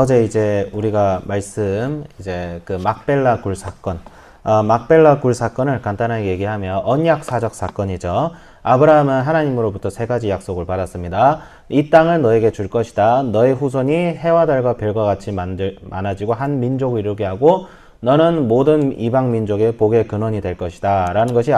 어제 이제 우리가 이제 그 막벨라 굴 사건, 막벨라 굴 사건을 간단하게 얘기하면 언약사적 사건이죠. 아브라함은 하나님으로부터 세 가지 약속을 받았습니다. 이 땅을 너에게 줄 것이다. 너의 후손이 해와 달과 별과 같이 많아지고 한 민족을 이루게 하고 너는 모든 이방 민족의 복의 근원이 될 것이다. 라는 것이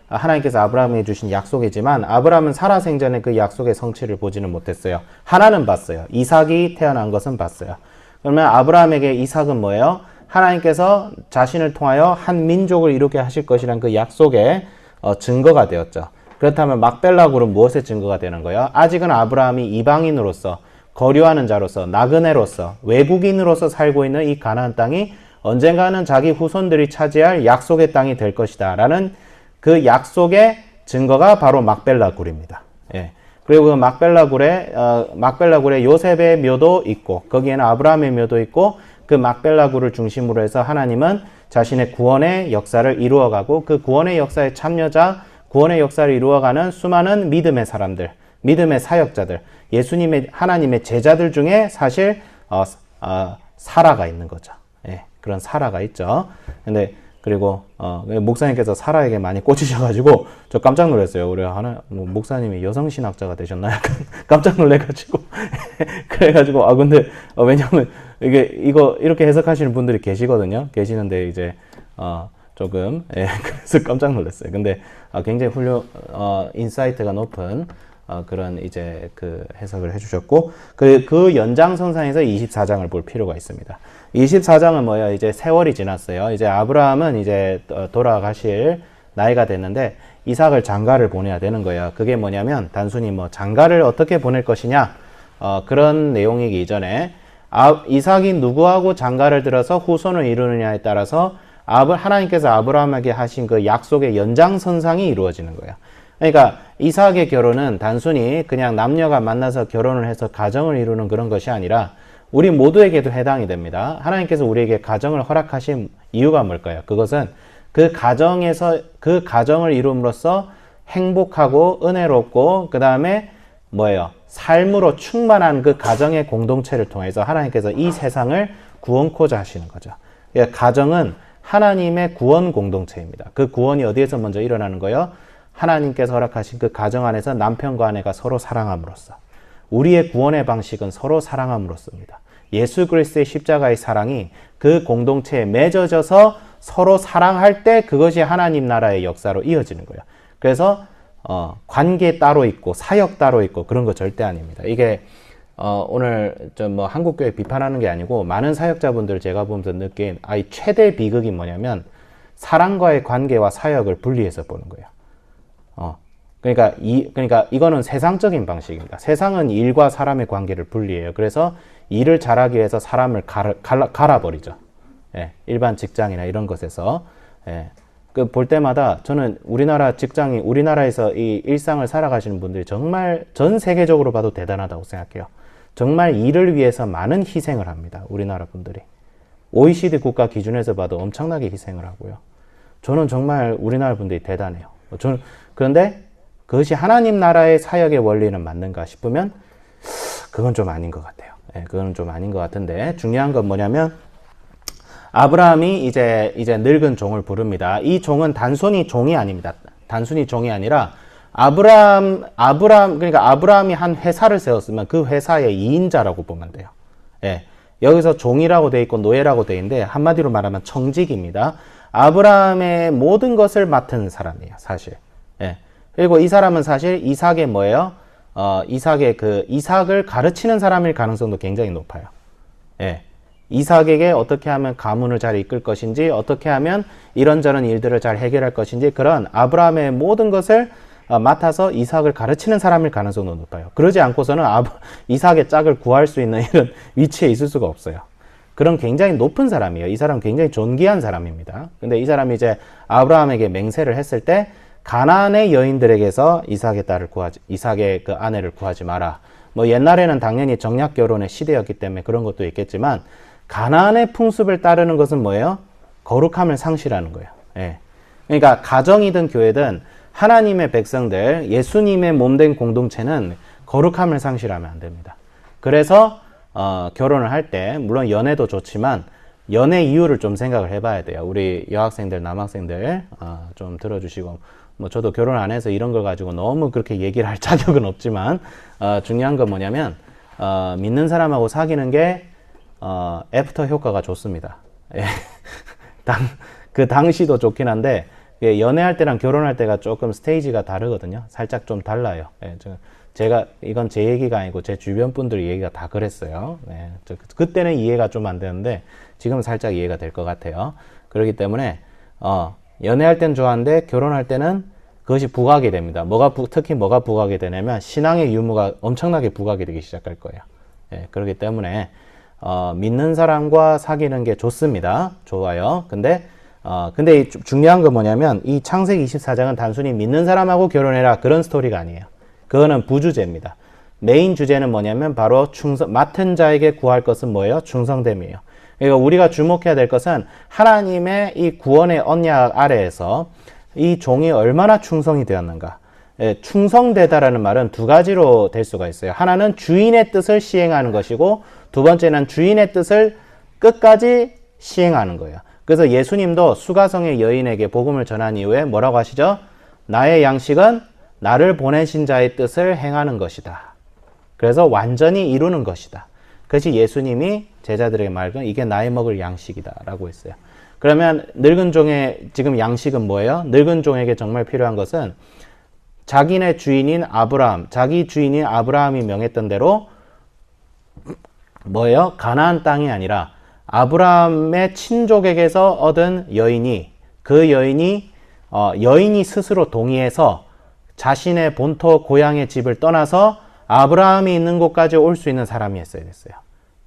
하나님께서 아브라함에게 주신 약속이지만 아브라함은 살아 생전에 그 약속의 성취를 보지는 못했어요. 하나는 봤어요. 이삭이 태어난 것은 봤어요. 그러면 아브라함에게 이삭은 뭐예요? 하나님께서 자신을 통하여 한 민족을 이루게 하실 것이라는 그 약속의 증거가 되었죠. 그렇다면 막벨라 굴은 무엇의 증거가 되는 거예요? 아직은 아브라함이 이방인으로서 거류하는 자로서 나그네로서 외국인으로서 살고 있는 이 가나안 땅이 언젠가는 자기 후손들이 차지할 약속의 땅이 될 것이다 라는 그 약속의 증거가 바로 막벨라 굴입니다. 예. 그리고 그 막벨라 굴에 요셉의 묘도 있고 거기에는 아브라함의 묘도 있고 그 막벨라 굴을 중심으로 해서 하나님은 자신의 구원의 역사를 이루어가고 그 구원의 역사에 참여자, 구원의 역사를 이루어가는 수많은 믿음의 사람들, 믿음의 사역자들, 하나님의 제자들 중에 사실 사라가 있는 거죠. 예, 그런 사라가 있죠. 근데 그리고 목사님께서 사라에게 많이 꽂히셔가지고 저 깜짝 놀랐어요. 우리 목사님이 여성 신학자가 되셨나 약간 깜짝 놀래가지고 그래가지고 근데 왜냐면 이거 이렇게 해석하시는 분들이 계시거든요. 계시는데 이제 조금 그래서 깜짝 놀랐어요. 근데 굉장히 인사이트가 높은 그런 이제 그 해석을 해주셨고 그 연장선상에서 24장을 볼 필요가 있습니다. 24장은 뭐예요? 이제 세월이 지났어요. 이제 아브라함은 이제 돌아가실 나이가 됐는데 이삭을 장가를 보내야 되는 거예요. 그게 뭐냐면 단순히 뭐 장가를 어떻게 보낼 것이냐 그런 내용이기 이전에 이삭이 누구하고 장가를 들어서 후손을 이루느냐에 따라서 하나님께서 아브라함에게 하신 그 약속의 연장선상이 이루어지는 거예요. 그러니까 이삭의 결혼은 단순히 그냥 남녀가 만나서 결혼을 해서 가정을 이루는 그런 것이 아니라 우리 모두에게도 해당이 됩니다. 하나님께서 우리에게 가정을 허락하신 이유가 뭘까요? 그것은 그 가정을 이룸으로써 행복하고 은혜롭고 그 다음에 뭐예요? 삶으로 충만한 그 가정의 공동체를 통해서 하나님께서 이 세상을 구원코자 하시는 거죠. 그러니까 가정은 하나님의 구원 공동체입니다. 그 구원이 어디에서 먼저 일어나는 거예요? 하나님께서 허락하신 그 가정 안에서 남편과 아내가 서로 사랑함으로써. 우리의 구원의 방식은 서로 사랑함으로써입니다. 예수 그리스도의 십자가의 사랑이 그 공동체에 맺어져서 서로 사랑할 때 그것이 하나님 나라의 역사로 이어지는 거예요. 그래서 관계 따로 있고 사역 따로 있고 그런 거 절대 아닙니다. 이게 오늘 뭐 한국교회 비판하는 게 아니고 많은 사역자분들 제가 보면서 느낀 이 최대 비극이 뭐냐면 사랑과의 관계와 사역을 분리해서 보는 거예요. 그러니까 이거는 세상적인 방식입니다. 세상은 일과 사람의 관계를 분리해요. 그래서 일을 잘하기 위해서 사람을 갈아버리죠. 예, 일반 직장이나 이런 것에서. 예, 볼 때마다 저는 우리나라에서 이 일상을 살아가시는 분들이 정말 전 세계적으로 봐도 대단하다고 생각해요. 정말 일을 위해서 많은 희생을 합니다. 우리나라 분들이. OECD 국가 기준에서 봐도 엄청나게 희생을 하고요. 저는 정말 우리나라 분들이 대단해요. 그런데 그것이 하나님 나라의 사역의 원리는 맞는가 싶으면 그건 좀 아닌 것 같아요. 예, 그건 좀 아닌 것 같은데 중요한 건 뭐냐면 아브라함이 이제 늙은 종을 부릅니다. 이 종은 단순히 종이 아닙니다. 단순히 종이 아니라 그러니까 아브라함이 한 회사를 세웠으면 그 회사의 2인자라고 보면 돼요. 예, 여기서 종이라고 돼 있고 노예라고 돼 있는데 한마디로 말하면 청직입니다. 아브라함의 모든 것을 맡은 사람이에요, 사실. 예. 그리고 이 사람은 사실 이삭의 뭐예요? 이삭을 가르치는 사람일 가능성도 굉장히 높아요. 예. 이삭에게 어떻게 하면 가문을 잘 이끌 것인지, 어떻게 하면 이런저런 일들을 잘 해결할 것인지, 그런 아브라함의 모든 것을 맡아서 이삭을 가르치는 사람일 가능성도 높아요. 그러지 않고서는 이삭의 짝을 구할 수 있는 이런 위치에 있을 수가 없어요. 그런 굉장히 높은 사람이에요. 이 사람은 굉장히 존귀한 사람입니다. 근데 이 사람이 이제 아브라함에게 맹세를 했을 때 가나안의 여인들에게서 이삭의 그 아내를 구하지 마라. 뭐 옛날에는 당연히 정략 결혼의 시대였기 때문에 그런 것도 있겠지만 가나안의 풍습을 따르는 것은 뭐예요? 거룩함을 상실하는 거예요. 예. 그러니까 가정이든 교회든 하나님의 백성들, 예수님의 몸된 공동체는 거룩함을 상실하면 안 됩니다. 그래서 결혼을 할 때, 물론 연애도 좋지만, 연애 이유를 좀 생각을 해봐야 돼요. 우리 여학생들, 남학생들, 좀 들어주시고, 뭐, 저도 결혼 안 해서 이런 걸 가지고 너무 그렇게 얘기를 할 자격은 없지만, 중요한 건 뭐냐면, 믿는 사람하고 사귀는 게, 애프터 효과가 좋습니다. 예. 그 당시도 좋긴 한데, 연애할 때랑 결혼할 때가 조금 스테이지가 다르거든요. 살짝 좀 달라요. 예, 제가 이건 제 얘기가 아니고 제 주변 분들 얘기가 다 그랬어요. 예, 그때는 이해가 좀 안 되는데 지금은 살짝 이해가 될 것 같아요. 그렇기 때문에 연애할 땐 좋아하는데 결혼할 때는 그것이 부각이 됩니다. 특히 뭐가 부각이 되냐면 신앙의 유무가 엄청나게 부각이 되기 시작할 거예요. 예, 그렇기 때문에 믿는 사람과 사귀는 게 좋습니다. 좋아요. 근데 중요한 건 뭐냐면 이 창세기 24장은 단순히 믿는 사람하고 결혼해라 그런 스토리가 아니에요. 그거는 부주제입니다. 메인 주제는 뭐냐면 바로 맡은 자에게 구할 것은 뭐예요? 충성됨이에요. 그러니까 우리가 주목해야 될 것은 하나님의 이 구원의 언약 아래에서 이 종이 얼마나 충성이 되었는가. 예, 충성되다라는 말은 두 가지로 될 수가 있어요. 하나는 주인의 뜻을 시행하는 것이고 두 번째는 주인의 뜻을 끝까지 시행하는 거예요. 그래서 예수님도 수가성의 여인에게 복음을 전한 이후에 뭐라고 하시죠? 나의 양식은 나를 보내신 자의 뜻을 행하는 것이다. 그래서 완전히 이루는 것이다. 그것이 예수님이 제자들에게 말하는 이게 나의 먹을 양식이다 라고 했어요. 그러면 늙은 종의 지금 양식은 뭐예요? 늙은 종에게 정말 필요한 것은 자기 주인인 아브라함이 명했던 대로 뭐예요? 가나안 땅이 아니라 아브라함의 친족에게서 얻은 여인이 여인이 스스로 동의해서 자신의 본토 고향의 집을 떠나서 아브라함이 있는 곳까지 올 수 있는 사람이었어야 됐어요.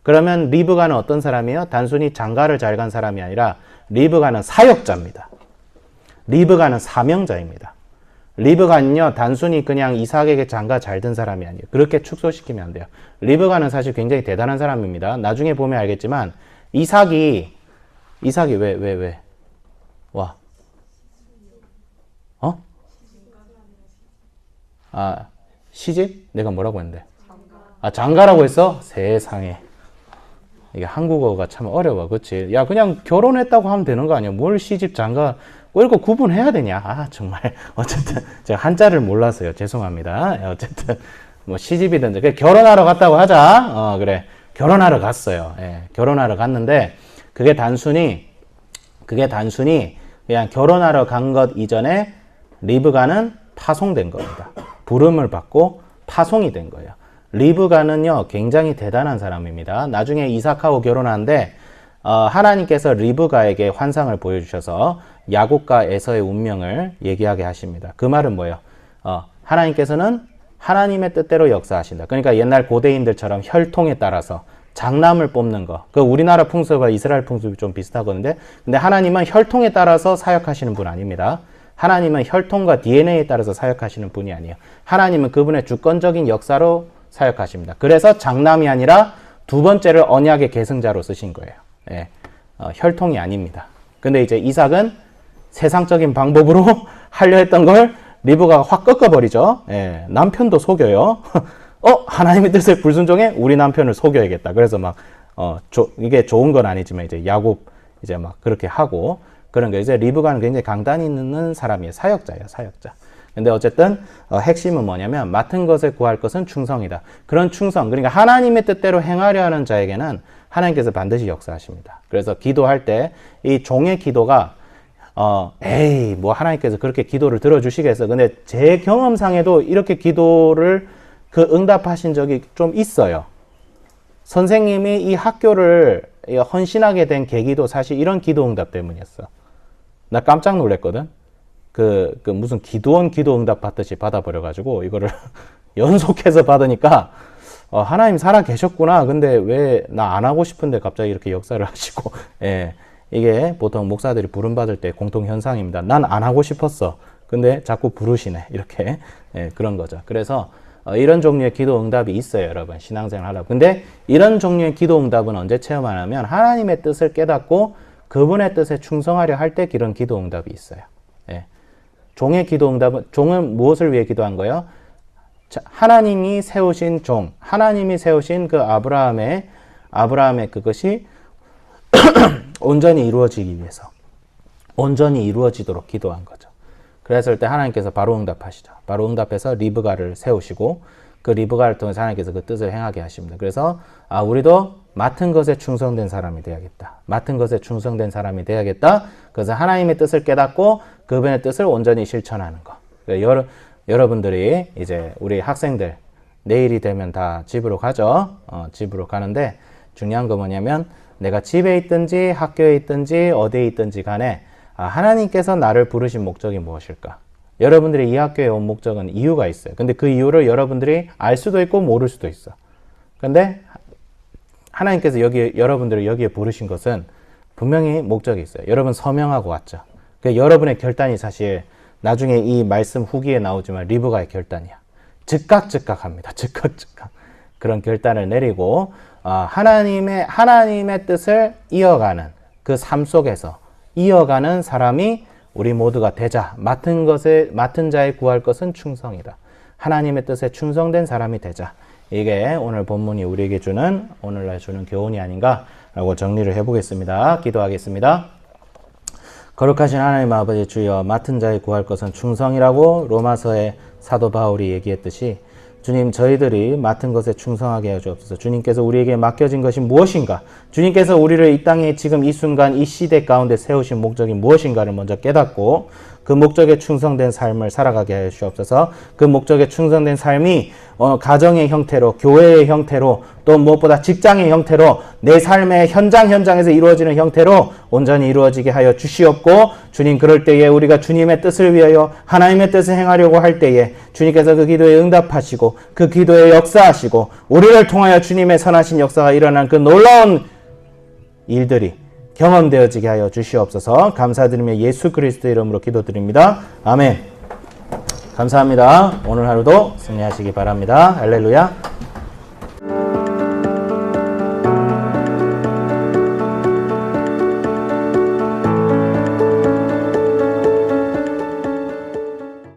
그러면 리브가는 어떤 사람이에요? 단순히 장가를 잘 간 사람이 아니라 리브가는 사역자입니다. 리브가는 사명자입니다. 리브가는요, 단순히 그냥 이삭에게 장가 잘 든 사람이 아니에요. 그렇게 축소시키면 안 돼요. 리브가는 사실 굉장히 대단한 사람입니다. 나중에 보면 알겠지만 이삭이 왜? 와. 시집? 내가 뭐라고 했는데? 장가라고 했어? 세상에. 이게 한국어가 참 어려워. 그치? 야, 그냥 결혼했다고 하면 되는 거 아니야? 뭘 시집, 장가, 왜 이거 구분해야 되냐? 정말. 어쨌든, 제가 한자를 몰라서요. 죄송합니다. 어쨌든, 뭐 시집이든, 결혼하러 갔다고 하자. 그래. 결혼하러 갔어요. 예, 결혼하러 갔는데, 그게 단순히 그냥 결혼하러 간 것 이전에 리브가는 파송된 겁니다. 부름을 받고 파송이 된 거예요. 리브가는요, 굉장히 대단한 사람입니다. 나중에 이삭하고 결혼하는데, 하나님께서 리브가에게 환상을 보여주셔서 야곱과 에서의 운명을 얘기하게 하십니다. 그 말은 뭐예요? 하나님께서는 하나님의 뜻대로 역사하신다. 그러니까 옛날 고대인들처럼 혈통에 따라서 장남을 뽑는 거. 그 우리나라 풍습과 이스라엘 풍습이 좀 비슷하거든요. 근데 하나님은 혈통에 따라서 사역하시는 분 아닙니다. 하나님은 혈통과 DNA에 따라서 사역하시는 분이 아니에요. 하나님은 그분의 주권적인 역사로 사역하십니다. 그래서 장남이 아니라 두 번째를 언약의 계승자로 쓰신 거예요. 예, 혈통이 아닙니다. 근데 이제 이삭은 세상적인 방법으로 하려 했던 걸 리브가가 확 꺾어버리죠. 예, 남편도 속여요. 하나님의 뜻에 불순종해? 우리 남편을 속여야겠다. 그래서 이게 좋은 건 아니지만 이제 야곱 막 그렇게 하고 그런 거. 이제 리브가는 굉장히 강단이 있는 사람이에요. 사역자예요, 사역자. 근데 어쨌든 핵심은 뭐냐면 맡은 것에 구할 것은 충성이다. 그런 충성, 그러니까 하나님의 뜻대로 행하려 하는 자에게는 하나님께서 반드시 역사하십니다. 그래서 기도할 때 이 종의 기도가 뭐 하나님께서 그렇게 기도를 들어주시겠어. 근데 제 경험상에도 이렇게 기도를 응답하신 적이 좀 있어요. 선생님이 이 학교를 헌신하게 된 계기도 사실 이런 기도 응답 때문이었어. 나 깜짝 놀랐거든. 무슨 기도원 기도 응답 받듯이 받아버려가지고, 이거를 연속해서 받으니까, 하나님 살아 계셨구나. 근데 왜 나 안 하고 싶은데 갑자기 이렇게 역사를 하시고, 예. 이게 보통 목사들이 부름받을 때 공통 현상입니다. 난 안 하고 싶었어. 근데 자꾸 부르시네. 이렇게. 예, 그런 거죠. 그래서, 이런 종류의 기도 응답이 있어요, 여러분. 신앙생활 하려고. 근데 이런 종류의 기도 응답은 언제 체험하냐면, 하나님의 뜻을 깨닫고 그분의 뜻에 충성하려 할 때 이런 기도 응답이 있어요. 예. 종의 기도 응답은, 종은 무엇을 위해 기도한 거예요? 하나님이 세우신 종, 하나님이 세우신 그 아브라함의 아브라함의 그것이 온전히 이루어지기 위해서, 온전히 이루어지도록 기도한 거죠. 그랬을 때 하나님께서 바로 응답하시죠. 바로 응답해서 리브가를 세우시고 그 리브가를 통해서 하나님께서 그 뜻을 행하게 하십니다. 그래서 우리도 맡은 것에 충성된 사람이 돼야겠다. 맡은 것에 충성된 사람이 돼야겠다. 그래서 하나님의 뜻을 깨닫고 그분의 뜻을 온전히 실천하는 거. 여러분들이 이제 우리 학생들 내일이 되면 다 집으로 가죠. 집으로 가는데 중요한 거 뭐냐면 내가 집에 있든지 학교에 있든지 어디에 있든지 간에 하나님께서 나를 부르신 목적이 무엇일까? 여러분들이 이 학교에 온 목적은 이유가 있어요. 근데 그 이유를 여러분들이 알 수도 있고 모를 수도 있어. 근데 하나님께서 여러분들을 여기에 부르신 것은 분명히 목적이 있어요. 여러분 서명하고 왔죠. 그러니까 여러분의 결단이 사실 나중에 이 말씀 후기에 나오지만 리브가의 결단이야. 즉각 합니다. 그런 결단을 내리고 하나님의 뜻을 이어가는 그 삶 속에서 이어가는 사람이 우리 모두가 되자. 맡은 자의 구할 것은 충성이다. 하나님의 뜻에 충성된 사람이 되자. 이게 오늘 본문이 우리에게 오늘날 주는 교훈이 아닌가라고 정리를 해보겠습니다. 기도하겠습니다. 거룩하신 하나님 아버지 주여, 맡은 자의 구할 것은 충성이라고 로마서의 사도 바울이 얘기했듯이 주님, 저희들이 맡은 것에 충성하게 하여 주옵소서. 주님께서 우리에게 맡겨진 것이 무엇인가? 주님께서 우리를 이 땅에 지금 이 순간 이 시대 가운데 세우신 목적이 무엇인가를 먼저 깨닫고 그 목적에 충성된 삶을 살아가게 하여 주옵소서. 그 목적에 충성된 삶이 가정의 형태로, 교회의 형태로, 또 무엇보다 직장의 형태로, 내 삶의 현장에서 이루어지는 형태로 온전히 이루어지게 하여 주시옵고, 주님, 그럴 때에 우리가 주님의 뜻을 위하여 하나님의 뜻을 행하려고 할 때에 주님께서 그 기도에 응답하시고 그 기도에 역사하시고 우리를 통하여 주님의 선하신 역사가 일어난 그 놀라운 일들이 경험되어지게 하여 주시옵소서. 감사드리며 예수 그리스도의 이름으로 기도드립니다. 아멘. 감사합니다. 오늘 하루도 승리하시기 바랍니다. 할렐루야.